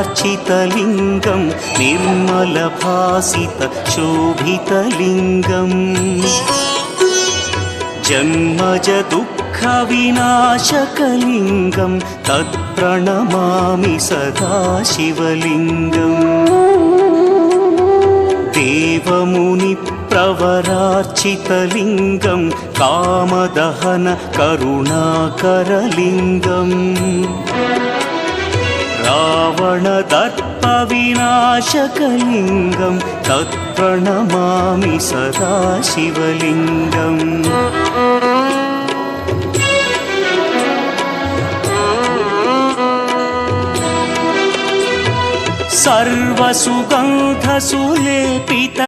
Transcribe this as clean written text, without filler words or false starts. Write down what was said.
प्रवरार्चितलिङ्गं निर्मलभासितशोभितलिङ्गम् जन्मज दुःखविनाशकलिङ्गं तत्प्रणमामि सदा शिवलिङ्गम् देवमुनिप्रवरार्चितलिङ्गं कामदहन करुणाकरलिङ्गम् रावणदर्पविनाशकलिङ्गं तत्प्रणमामि सदा शिवलिङ्गम् सर्वसुगन्धसुलेपित